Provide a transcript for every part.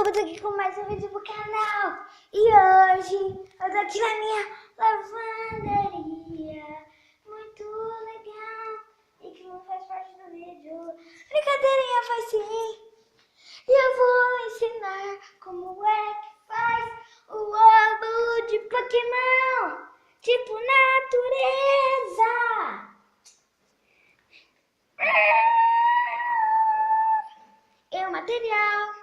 YouTube, tô aqui com mais um vídeo pro canal. E hoje eu tô aqui na minha lavanderia, muito legal, e que não faz parte do vídeo. Brincadeirinha faz sim. E eu vou ensinar como é que faz o ovo de Pokémon, tipo natureza. E o material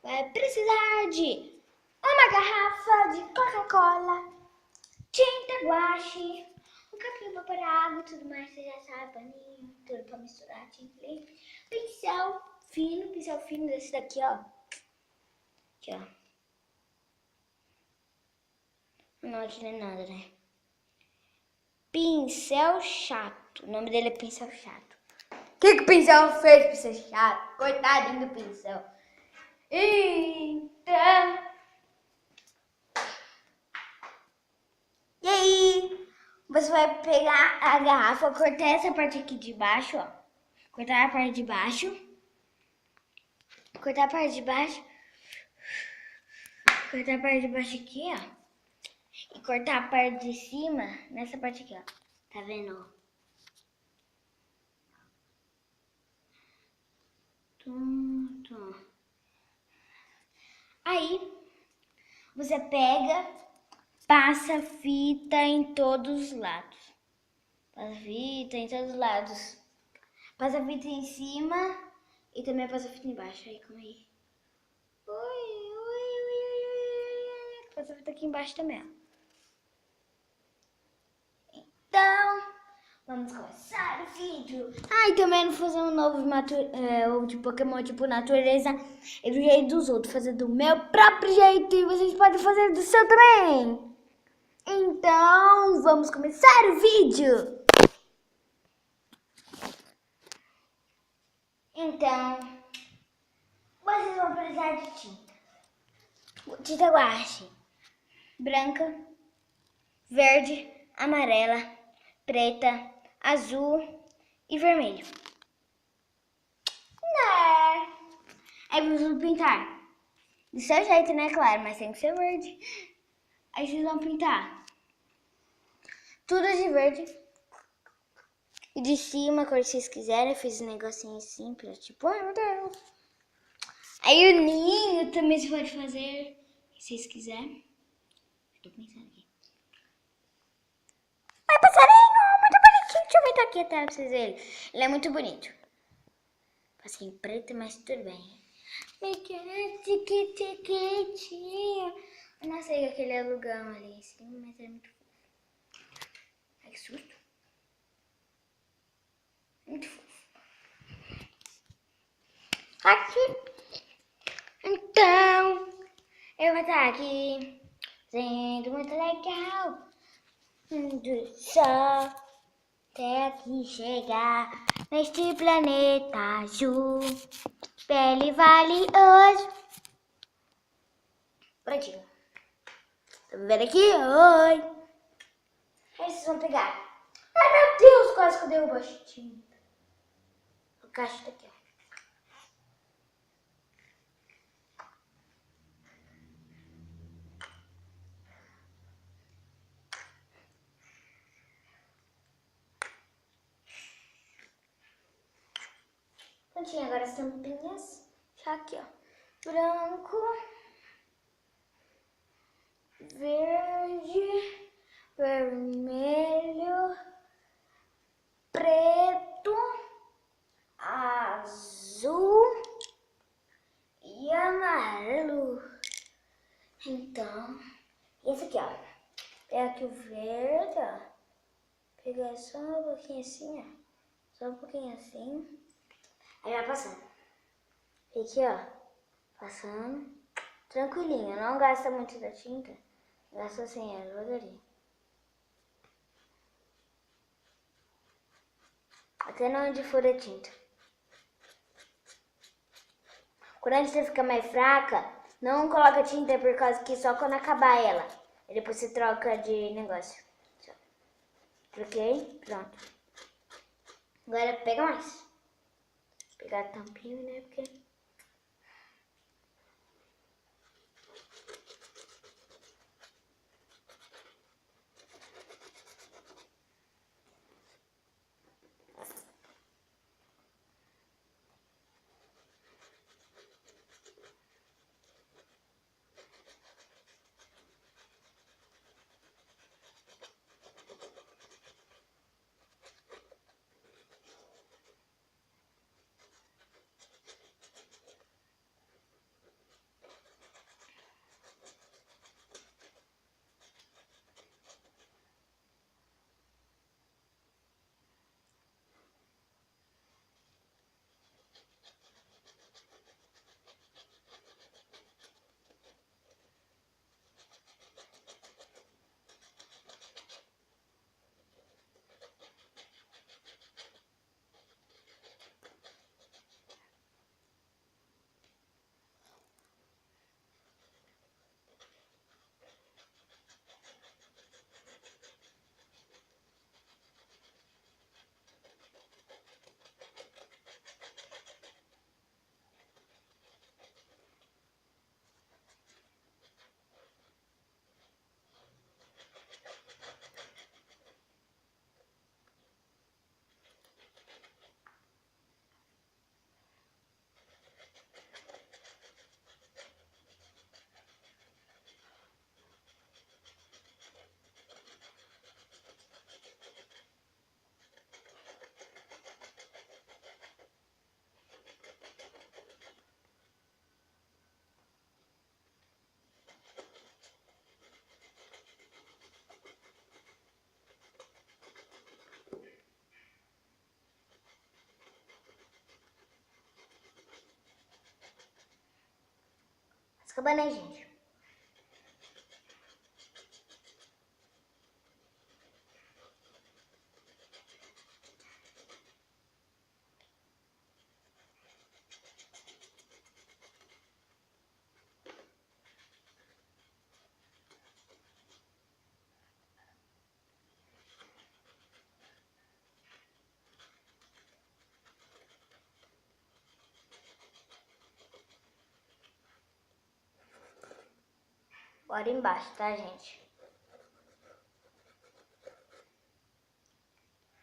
vai precisar de uma garrafa de Coca-Cola, tinta guache, um capinho para pôr água e tudo mais, você já sabe, paninho, tudo para misturar, tinta, pincel fino desse daqui, ó. Aqui, ó. Não, aqui não é nada, né? Pincel chato. O nome dele é pincel chato. O que o pincel fez, pincel chato? Coitadinho do pincel. Então... E aí, você vai pegar a garrafa, cortar essa parte aqui de baixo, ó. Cortar a parte de baixo. Cortar a parte de baixo. Cortar a parte de baixo aqui, ó. E cortar a parte de cima nessa parte aqui, ó. Tá vendo? Tum, tum. Aí, você pega, passa fita em todos os lados. Passa fita em todos os lados. Passa fita em cima e também passa fita embaixo. Aí, calma aí. Oi. Passa fita aqui embaixo também, ó. Então, vamos começar o vídeo. E também não fazer um novo de Pokémon tipo natureza e do jeito dos outros. Fazer do meu próprio jeito e vocês podem fazer do seu também. Então, vamos começar o vídeo. Então, vocês vão precisar de tinta. Tinta guache. Branca, verde, amarela, preta, azul e vermelho. Né? Aí vocês vão pintar. Do seu jeito, né? Claro, mas tem que ser verde. Aí vocês vão pintar tudo de verde. E de cima, a cor que vocês quiserem. Eu fiz um negocinho simples, tipo, ai meu Deus. Aí o ninho também você pode fazer, se vocês quiserem. Tô pensando aqui. Ai, passarinho, muito bonitinho. Deixa eu aumentar aqui a tela pra vocês verem. Ele é muito bonito. Passei em preto, mas tudo bem. Tiquitinho. Eu não sei aquele alugão ali em cima, mas é muito fofo. Ai, que susto. Muito fofo. Aqui. Então, eu vou estar aqui sendo muito legal. Do sol até aqui chegar neste planeta azul. Pele vale hoje. Prontinho. Tá me vendo aqui? Oi. Aí vocês vão pegar. Ai meu Deus, quase que eu derrubo a tinta. O caixa tá aqui, ó. Prontinho, agora as tampinhas. Já aqui, ó. Branco. Verde. Vermelho. Preto. Azul. E amarelo. Então, esse aqui, ó. Pega aqui o verde, ó. Pegar só um pouquinho assim, ó. Só um pouquinho assim. Aí vai passando. E aqui, ó. Passando. Tranquilinho. Não gasta muito da tinta. Gasta assim, ó. Devagarinho. Até na onde for a tinta. Quando a tinta fica mais fraca, não coloca tinta por causa que só quando acabar ela. Aí depois você troca de negócio. Troquei, pronto. Agora pega mais. Vou pegar a tampinha, né? Porque... Acabando aí, gente. Bora embaixo, tá, gente?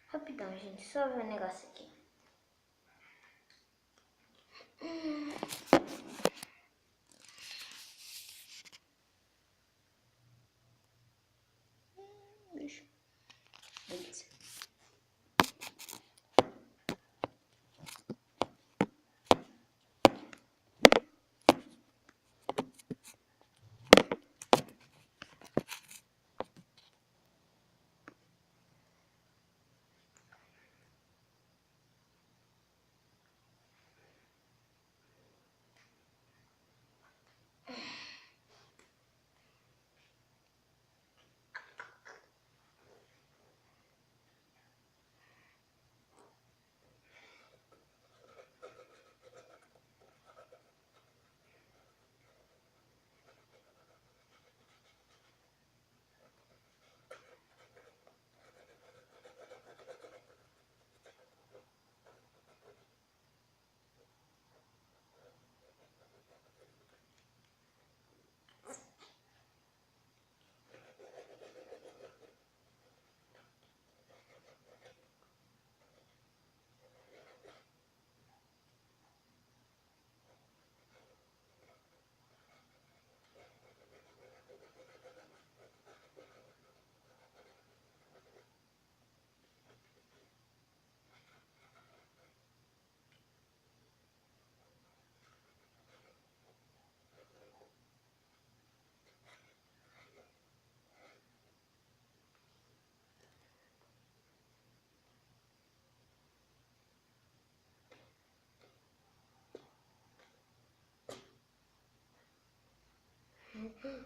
Rapidão, gente. Só ver um negócio aqui. Beleza.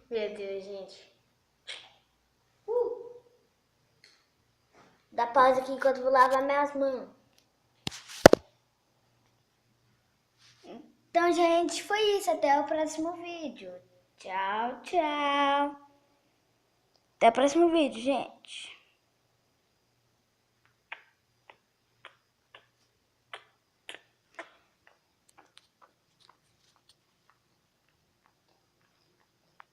Meu Deus, gente. Dá pausa aqui enquanto eu vou lavar minhas mãos. Então, gente, foi isso. Até o próximo vídeo. Tchau, tchau. Até o próximo vídeo, gente.